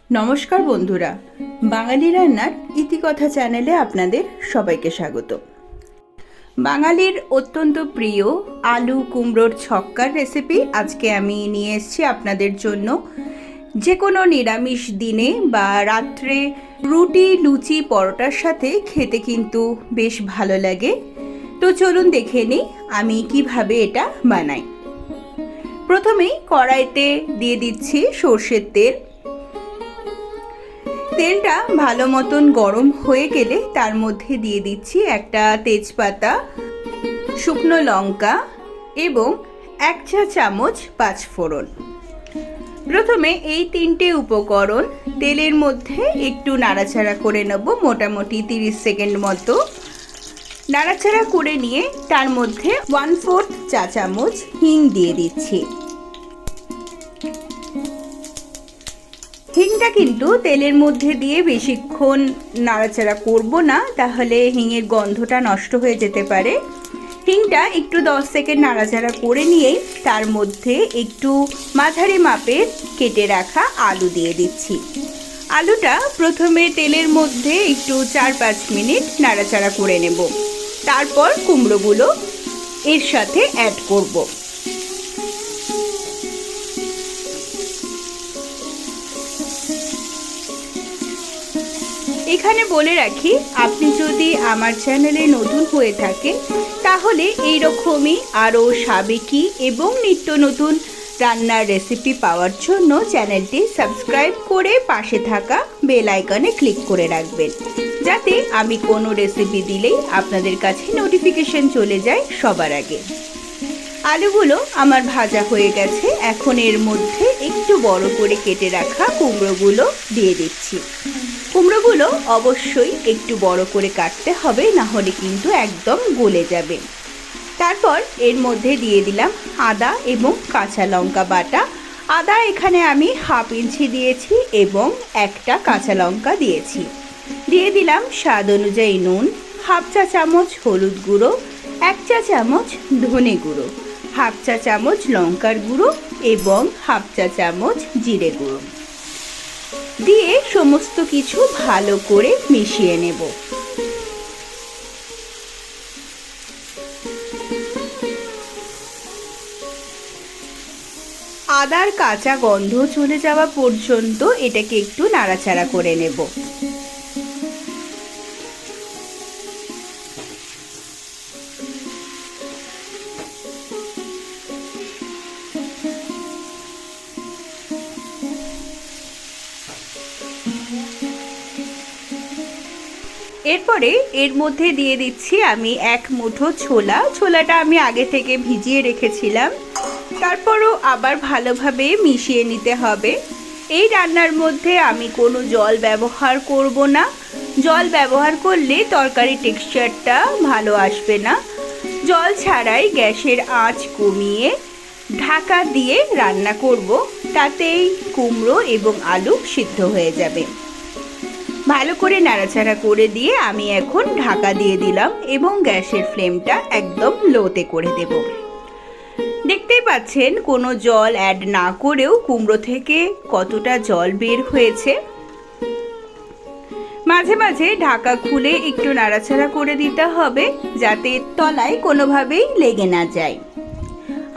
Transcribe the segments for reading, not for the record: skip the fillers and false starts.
নমস্কার বন্ধুরা, বাঙালি রান্নার ইতিকথা চ্যানেলে আপনাদের সবাইকে স্বাগত। বাঙালির অত্যন্ত প্রিয় আলু কুমড়োর ছক্কার রেসিপি আজকে আমি নিয়ে এসেছি আপনাদের জন্য। যে কোনো নিরামিষ দিনে বা রাত্রে রুটি লুচি পরোটার সাথে খেতে কিন্তু বেশ ভালো লাগে। তো চলুন দেখে নিই আমি কিভাবে এটা বানাই। প্রথমেই কড়াইতে দিয়ে দিচ্ছি সর্ষের তেল। তেলটা ভালো মতন গরম হয়ে গেলে তার মধ্যে দিয়ে দিচ্ছি একটা তেজপাতা, শুকনো লঙ্কা এবং 1 চা চামচ পাঁচফোড়ন। প্রথমে এই তিনটে উপকরণ তেলের মধ্যে একটু নাড়াচাড়া করে নেব, মোটামুটি 30 সেকেন্ড মতো। নাড়াচাড়া করে নিয়ে তার মধ্যে 1/4 চা চামচ হিং দিয়ে দিচ্ছি। হিংটা কিন্তু তেলের মধ্যে দিয়ে বেশিক্ষণ নাড়াচাড়া করব না, তাহলে হিঙের গন্ধটা নষ্ট হয়ে যেতে পারে। হিংটা একটু 10 সেকেন্ড নাড়াচাড়া করে নিয়েই তার মধ্যে একটু মাঝারি মাপের কেটে রাখা আলু দিয়ে দিচ্ছি। আলুটা প্রথমে তেলের মধ্যে একটু 4-5 মিনিট নাড়াচাড়া করে নেব, তারপর কুমড়োগুলো এর সাথে অ্যাড করব। এখানে বলে রাখি, আপনি যদি আমার চ্যানেলে নতুন হয়ে থাকেন তাহলে এই রকমই আরও সাবেকি এবং নিত্য নতুন রান্নার রেসিপি পাওয়ার জন্য চ্যানেলটি সাবস্ক্রাইব করে পাশে থাকা বেল আইকনে ক্লিক করে রাখবেন, যাতে আমি কোনো রেসিপি দিলেই আপনাদের কাছে নোটিফিকেশন চলে যায় সবার আগে। আলুগুলো আমার ভাজা হয়ে গেছে, এখন এর মধ্যে একটু বড় করে কেটে রাখা কুমড়োগুলো দিয়ে দিচ্ছি। কুমড়োগুলো অবশ্যই একটু বড় করে কাটতে হবে, না হলে কিন্তু একদম গলে যাবে। তারপর এর মধ্যে দিয়ে দিলাম আদা এবং কাঁচা লঙ্কা বাটা। আদা এখানে আমি 1/2 ইঞ্চি দিয়েছি এবং একটা কাঁচা লঙ্কা দিয়েছি। দিয়ে দিলাম স্বাদ অনুযায়ী নুন, 1/2 চা চামচ হলুদ গুঁড়ো, 1 চা চামচ ধনে গুঁড়ো, 1/2 চা চামচ লঙ্কার গুঁড়ো এবং 1/2 চা চামচ জিরে গুঁড়ো দিয়ে সমস্ত কিছু ভালো করে মিশিয়ে নেব। আদার কাঁচা গন্ধ চলে যাওয়া পর্যন্ত এটাকে একটু নাড়াচাড়া করে নেব। এরপরে এর মধ্যে দিয়ে দিচ্ছি আমি 1 মুঠো ছোলাটা আমি আগে থেকে ভিজিয়ে রেখেছিলাম। তারপরও আবার ভালোভাবে মিশিয়ে নিতে হবে। এই রান্নার মধ্যে আমি কোনো জল ব্যবহার করব না। জল ব্যবহার করলে তরকারি টেক্সচারটা ভালো আসবে না। জল ছাড়াই গ্যাসের আঁচ কমিয়ে ঢাকা দিয়ে রান্না করব, তাতেই কুমড়ো এবং আলু সিদ্ধ হয়ে যাবে। ভালো করে নাড়াচাড়া করে দিয়ে আমি এখন ঢাকা দিয়ে দিলাম এবং গ্যাসের ফ্লেমটা একদম লোতে করে দেব। দেখতেই পাচ্ছেন কোনো জল অ্যাড না করেও কুমড়ো থেকে কতটা জল বের হয়েছে। মাঝে মাঝে ঢাকা খুলে একটু নাড়াচাড়া করে দিতে হবে, যাতে তলায় কোনোভাবেই লেগে না যায়।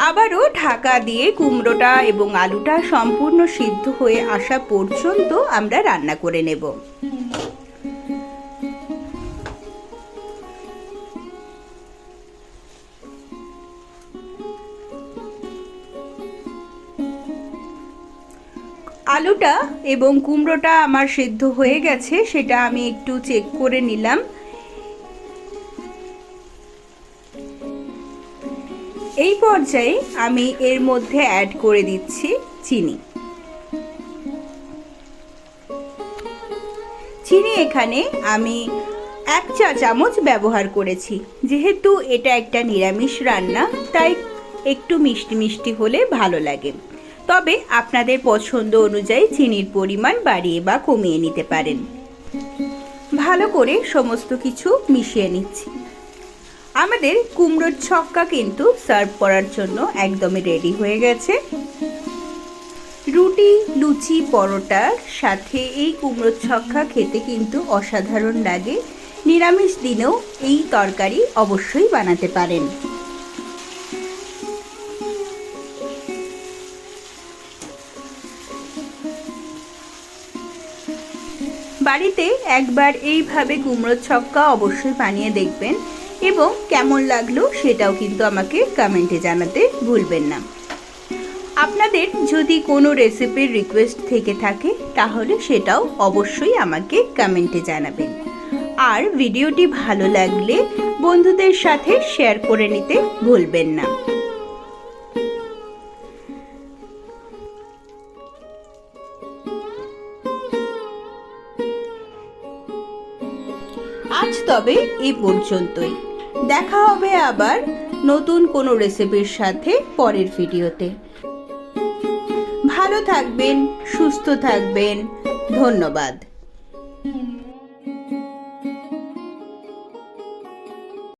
আবারও ঢাকা দিয়ে কুমড়োটা এবং আলুটা সম্পূর্ণ সিদ্ধ হয়ে আসা পর্যন্ত আমরা রান্না করে নেব। আলুটা এবং কুমড়োটা আমার সিদ্ধ হয়ে গেছে, সেটা আমি একটু চেক করে নিলাম। এই পর্যায়ে আমি এর মধ্যে অ্যাড করে দিচ্ছি চিনি। চিনি এখানে আমি 1 চা চামচ ব্যবহার করেছি। যেহেতু এটা একটা নিরামিষ রান্না, তাই একটু মিষ্টি মিষ্টি হলে ভালো লাগে। তবে আপনাদের পছন্দ অনুযায়ী চিনির পরিমাণ বাড়িয়ে বা কমিয়ে নিতে পারেন। ভালো করে সমস্ত কিছু মিশিয়ে নিচ্ছি। আমাদের কুমড়োর ছক্কা কিন্তু সার্ভ করার জন্য একদমই রেডি হয়ে গেছে। রুটি, লুচি, পরোটার সাথে এই কুমড়োর ছক্কা খেতে কিন্তু অসাধারণ লাগে। নিরামিষ দিনেও এই তরকারি অবশ্যই বানাতে পারেন। বাড়িতে একবার এইভাবে কুমড়োর ছক্কা অবশ্যই বানিয়ে দেখবেন এবং কেমন লাগলো সেটাও কিন্তু আমাকে কমেন্টে জানাতে ভুলবেন না। আপনাদের যদি কোনো রেসিপির রিকোয়েস্ট থেকে থাকে তাহলে সেটাও অবশ্যই আমাকে কমেন্টে জানাবেন। আর ভিডিওটি ভালো লাগলে বন্ধুদের সাথে শেয়ার করে নিতে ভুলবেন না। আজ তবে এই পর্যন্তই। দেখা হবে আবার নতুন কোনো রেসিপির সাথে পরের ভিডিওতে। ভালো থাকবেন, সুস্থ থাকবেন। ধন্যবাদ।